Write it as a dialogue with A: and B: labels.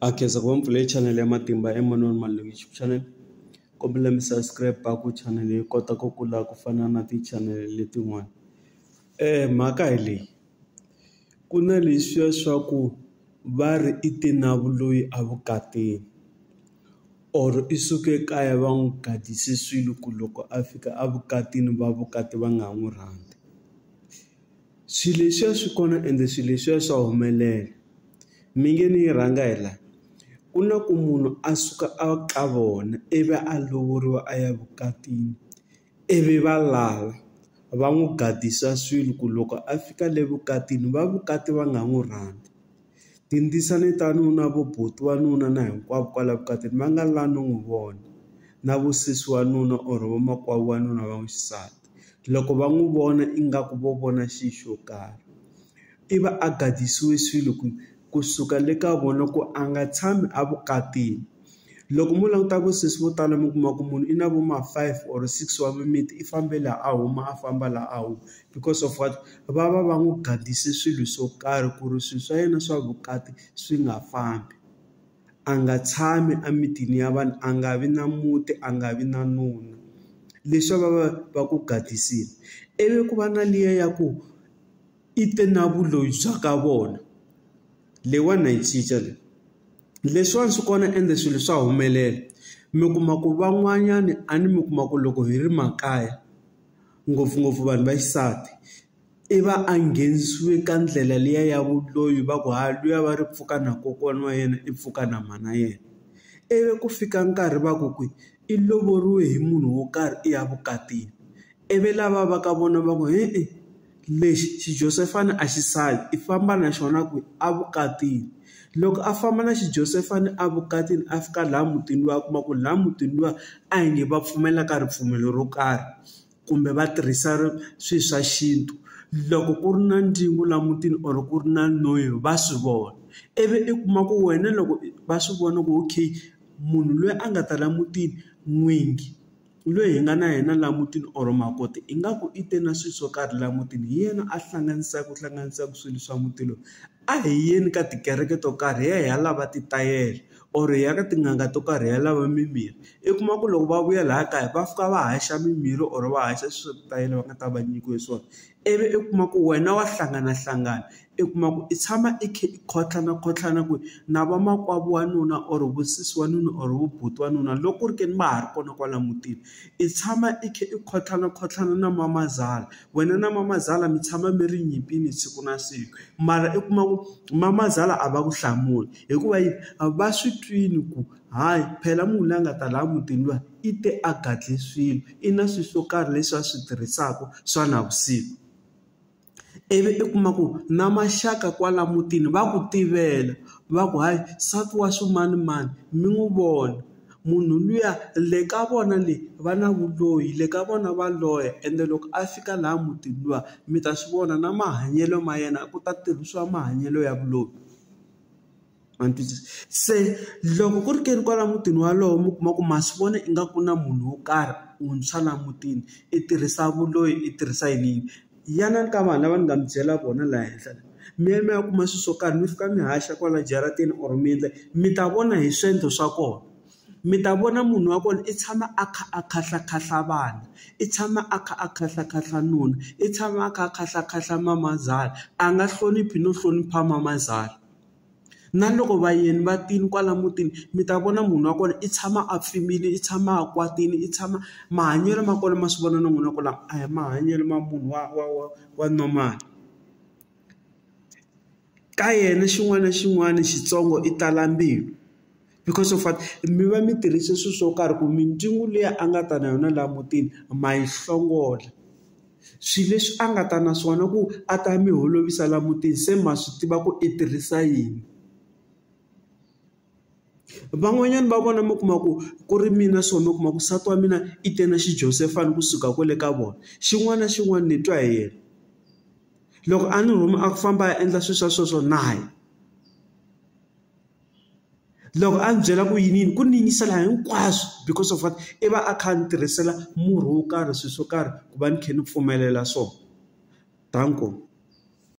A: Akhenza ku mpfula channel ya Matimba Emmanuel Malungu YouTube channel. Kombela mi subscribe ku channel yi kota ku kula ku fana na ti-channel letin'wana. Mhaka hi leyi. Ku na leswiya swa ku va ri i te na vuloyi a vukatini. Or i suke kaya va n'wi gadise swilo ku loko a fika a vukatini va vukati va nga n'wi rhandzi. Swilo leswiya swi kona ende swilo leswiya swa humelela. Mi nge ni yi rhanga hi laha. Ku na ku munhu a suka a ka vona ivi a lovoriwa a ya vukatini, ivi va lava va n'wi gadisa swilo ku loko a fika le vukatini va vukati va nga n'wi rhandzi. Tindzisana ta nuna, vo buti wa nuna na hinkwavo kwala vukatini va nga la no n'wi vona, na vusesi wa nuna or vamakwavo wa nuna va n'wisati. Loko va n'wi vona ingaku vo vona xi xo karhi, ivi a gadisiwe swilo kusuka le ka vona ku a nga tshami a vukatini. Loko mu languta vusesi vo tala mi kuma ku munhu i na vo ma 5 or 6 wa mimiti i fambe laha a huma a famba laha a huma, because of what va va n'wi gadise swilo swo karhi ku ri swilo swa yena swa vukati swi nga fambi. A nga tshami emitini ya vanhu, a nga vi na muti, a nga vi na nuna. Leswi va ku gadisile. Ivi ku va na liya ya ku i te na vuloyi bya ka vona. Leyiwani yi cinca leyi. Leswiwani swi kona ende swilo swa humelela. Mi kuma ku van'wanyani a ni mi kuma ku loko hi ri makaya, ngopfungopfu vanhu va xisati, i va a nghenisiwe ka ndlela liya ya vuloyi va ku luya va ri pfuka na kokwana wa yena i pfuka na mana yena. Ivi ku fika nkarhi va ku i lovoriwe hi munhu wo karhi i ya vukatini. Ivi lava va ka vona va ku lexi xiJosefani a xi sali, i famba na xona ku a vukatini. Loko a famba na xiJosefani a vukatini a fika laha mutini luwa a kuma ku laha mutini luwa a hi nge va pfumela ka ripfumelo ro karhi, kumbe va tirhisa swilo swa xintu. Loko ku ri na ndzingu laha mutini or ku ri na noyi va swi vona. Ivi i kuma ku wena loko va swi vona ku okay, munhu loyi a nga ta laha mutini n'wingi loyi hi nga na yena laha mutini or makoti ingaku i te na swilo swo karhi laha mutini, hi yena a hlanganisaka swilo swa muti lowu. A hi yeni ka tikereke to karhi hi ya lava titayele or hi ya ka tin'anga to karhi hi ya lava mimirhi. I kuma ku loko va vuya laha kaya va fika va haxa mimirhi or va haxa switayele va nga ta va nyikiwe swona. Ivi i kuma ku wena wa hlangana, i kuma ku i tshama i kha i khotlhana ku na vamakwavo wa nuna or vusesi wa nuna or vubuti wa nuna loko ku ri ke ni va ha ri kona kwala mutini. I tshama i kha i khotlhana na mamazala, wena na mamazala mi tshama mi ri nyimpini siku na siku. Mara i kuma ku mamazala a va ku hlamuli hikuva va swi twini ku hayi phela munhu loyi a nga ta laha mutini luwa i te a gadle swilo, i na swilo swo karhi leswi a swi tirhisaka swa navusiku. Ivi i kuma ku na maxaka kwala mutini va ku tivela, va ku hayi nsati wa swimanimani mi n'wi vona. Munhu luya le ka vona le va na vuloyi, le ka vona va loya, ende loko a fika laha mutini luwa mi ta swi vona na mahanyelo ma yena ku ta tirhisiwa mahanyelo ya vuloyi. Se loko ku ri ke ni kwala mutini walowo mi kuma ku ma swi vona ingaku na munhu wo karhi wuntshwa laha mutini i tirhisa vuloyi, i tirhisa yini. Yanani ka vanhu lava ni nga mi byela vona laha henhla. Mi ya mi ya kuma swilo swo karhi mi fika mi haxa kwala jaratini or mi ta vona hi swendlo swa kona. Mi ta vona munhu wa kona i tshama a kha a khahlakhahla vana, i tshama a kha a khahlakhahla nuna, i tshama a kha a khahlakhahla mamazala, a nga hloniphi no hlonipha mamazala. Na loko vayeni va tini kwala mutini mi ta vona munhu wa kona i tshama a pfimile, i tshama a kwatile, i tshama mahanyelo ma kona ma swi vona na n'wina kwala a hi mahanyelo ma munhu wa normal. Ka yena xin'wana na xin'wana xitsongo i tala mbilu, because of what mi va mi tirhise swilo swo karhi ku mindzingu leyi a nga ta na yona laha mutini ma yi hlongola. Swilo leswi a nga ta na swona ku a ta mi holovisa laha mutini se ma swi tiva ku i tirhisa yini. Van'wanyani va vona mi kuma ku ri mina so mi kuma ku nsati wa mina i te na xiJosefani kusuka kwale ka vona. Xin'wana na xin'wana ni twa hi yena. Loko a ni huma a ku famba a endla swilo swa sweswo nayi. Loko a ni byela ku yini ku ni yingisela hinkwaswo, because of what i va a kha ni tirhisela murhi wo karhi swilo swo karhi ku va ni kha ni pfumelela swona. Danko.